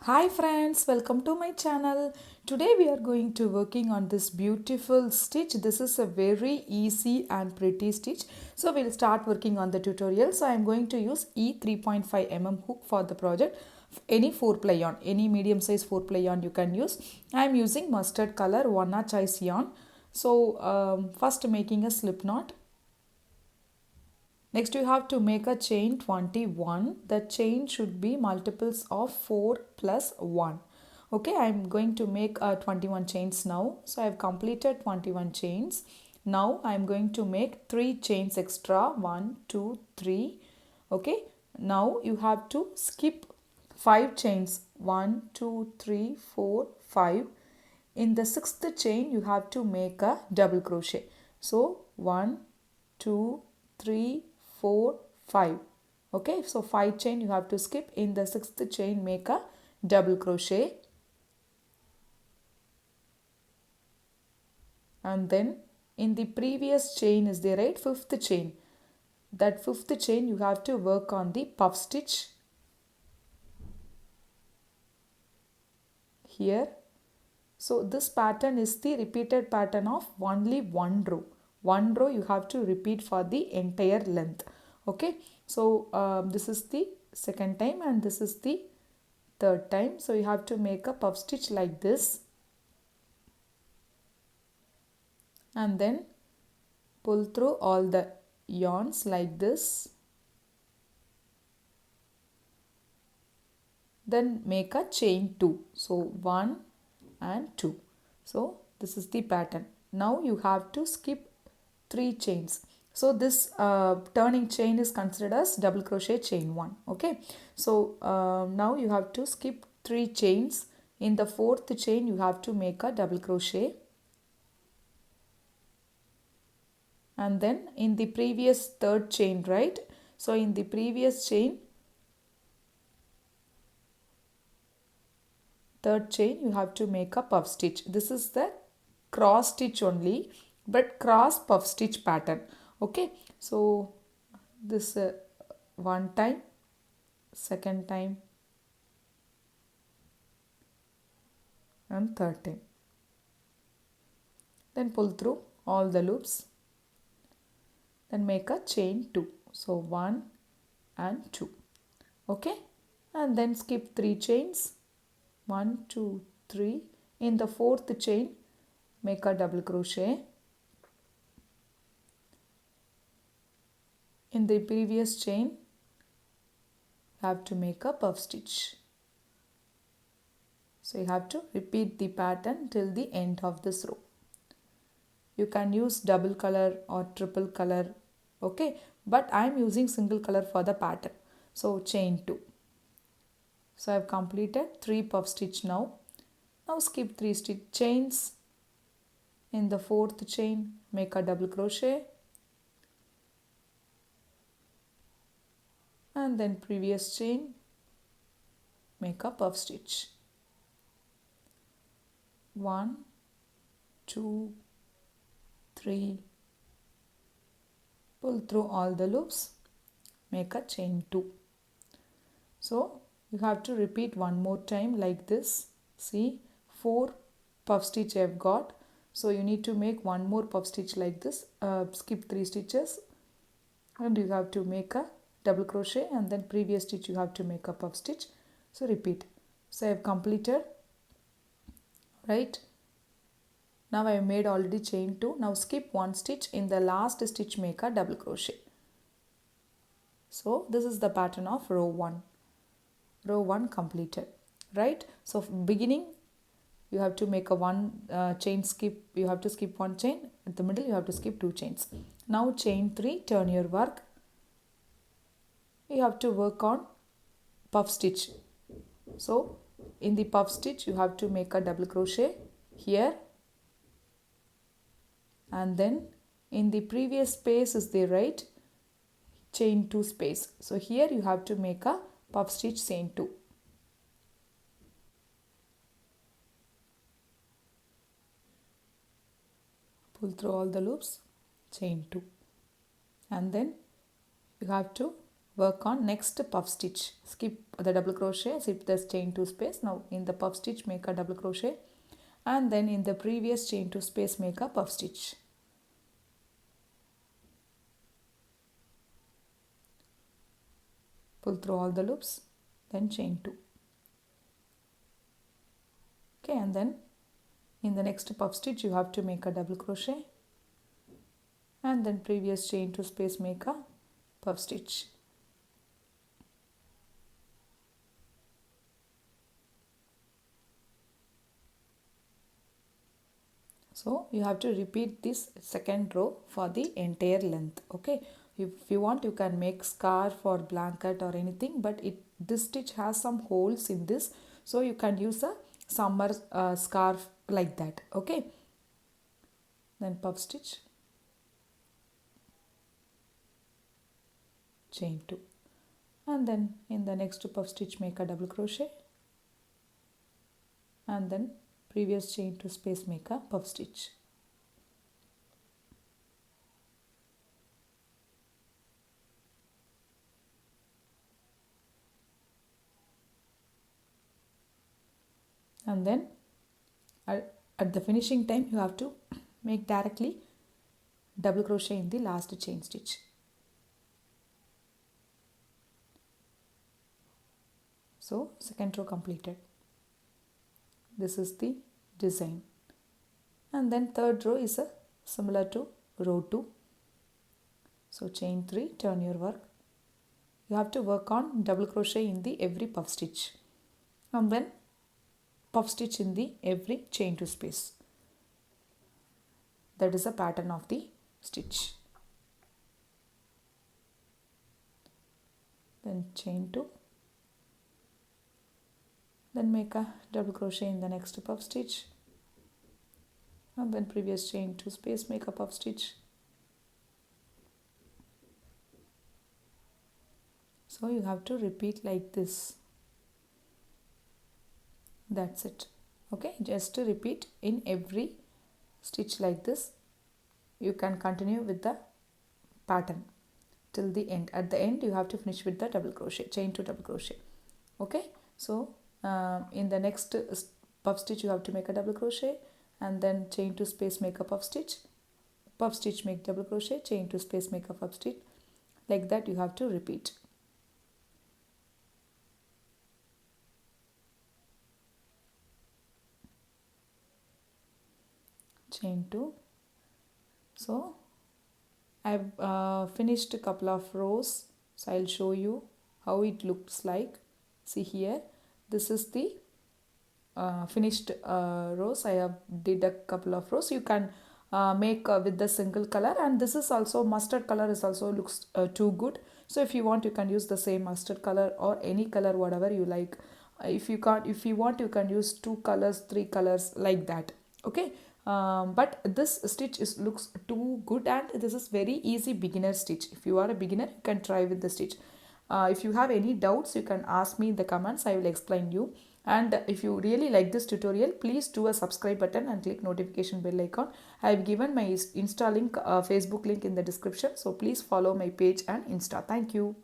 Hi friends, welcome to my channel. Today we are going to working on this beautiful stitch. This is a very easy and pretty stitch. So we'll start working on the tutorial. So I'm going to use E 3.5 mm hook for the project. Any 4 ply yarn, any medium size 4 ply yarn you can use. I'm using mustard color 1/2 choice yarn. So first making a slip knot. Next you have to make a chain 21. The chain should be multiples of 4 plus 1. Okay, I'm going to make 21 chains now. So I've completed 21 chains. Now I'm going to make 3 chains extra. 1, 2, 3. Okay, now you have to skip 5 chains. 1, 2, 3, 4, 5. In the sixth chain you have to make a double crochet. So 1, 2, 3, 4, 5. Okay, so 5 chain you have to skip. In the sixth chain make a double crochet, and then in the previous chain is the right fifth chain. That fifth chain you have to work on the puff stitch here. So this pattern is the repeated pattern of only one row. One row you have to repeat for the entire length. Okay, so this is the second time and this is the third time. So you have to make a puff stitch like this and then pull through all the yarns like this. Then make a chain 2. So 1 and 2. So this is the pattern. Now you have to skip 3 chains. So this turning chain is considered as double crochet chain 1. Okay, so now you have to skip 3 chains. In the fourth chain you have to make a double crochet, and then in the previous third chain, right? So in the previous chain, third chain you have to make a puff stitch. This is the cross stitch only, but cross puff stitch pattern. Okay, so this one time, second time and third time. Then pull through all the loops, then make a chain 2. So 1 and 2. Okay, and then skip 3 chains. 1, 2, 3. In the fourth chain make a double crochet. In the previous chain you have to make a puff stitch. So you have to repeat the pattern till the end of this row. You can use double color or triple color, okay, but I am using single color for the pattern. So chain 2. So I have completed 3 puff stitch now. Now skip 3 stitch chains. In the fourth chain make a double crochet, and then previous chain make a puff stitch. 1, 2, 3, pull through all the loops, make a chain 2. So you have to repeat one more time like this. See, 4 puff stitch I have got. So you need to make one more puff stitch like this. Skip 3 stitches and you have to make a double crochet, and then previous stitch you have to make a puff stitch. So repeat. So I have completed, right? Now I have made already chain 2. Now skip 1 stitch. In the last stitch make a double crochet. So this is the pattern of row 1. Row 1 completed, right? So beginning you have to make a chain skip. You have to skip 1 chain. At the middle you have to skip 2 chains. Now chain 3, turn your work. You have to work on puff stitch. So in the puff stitch you have to make a double crochet here, and then in the previous space is the right chain 2 space. So here you have to make a puff stitch chain 2. Pull through all the loops, chain 2, and then you have to work on next puff stitch. Skip the double crochet, skip the chain 2 space. Now in the puff stitch make a double crochet, and then in the previous chain 2 space make a puff stitch. Pull through all the loops, then chain 2. Okay, and then in the next puff stitch you have to make a double crochet, and then previous chain 2 space make a puff stitch. So you have to repeat this second row for the entire length. Okay, if you want you can make scarf or blanket or anything, but this stitch has some holes in this, so you can use a summer scarf like that. Okay, then puff stitch, chain 2, and then in the next puff stitch make a double crochet, and then previous chain 2 space make a puff stitch. And then at the finishing time you have to make directly double crochet in the last chain stitch. So second row completed. This is the design, and then third row is similar to row 2. So chain 3, turn your work. You have to work on double crochet in the every puff stitch, and then puff stitch in the every chain 2 space. That is the pattern of the stitch. Then chain 2, then make a double crochet in the next puff stitch, and then previous chain 2 space make a puff stitch. So you have to repeat like this. That's it. Okay, just to repeat in every stitch like this. You can continue with the pattern till the end. At the end you have to finish with the double crochet, chain 2 double crochet. Okay, so in the next puff stitch you have to make a double crochet, and then chain 2 space make a puff stitch make double crochet, chain 2 space make a puff stitch. Like that you have to repeat. Chain 2. So I've finished a couple of rows, so I'll show you how it looks like. See here, this is the finished rows. I have did a couple of rows. You can make with the single color, and this is also mustard color is also looks too good. So if you want you can use the same mustard color or any color whatever you like. If you want you can use 2 colors, 3 colors like that. Okay, but this stitch looks too good, and this is very easy beginner stitch. If you are a beginner you can try with the stitch. If you have any doubts you can ask me in the comments. I will explain you. And if you really like this tutorial, please do a subscribe button and click notification bell icon. I have given my Insta link, Facebook link in the description. So please follow my page and Insta. Thank you.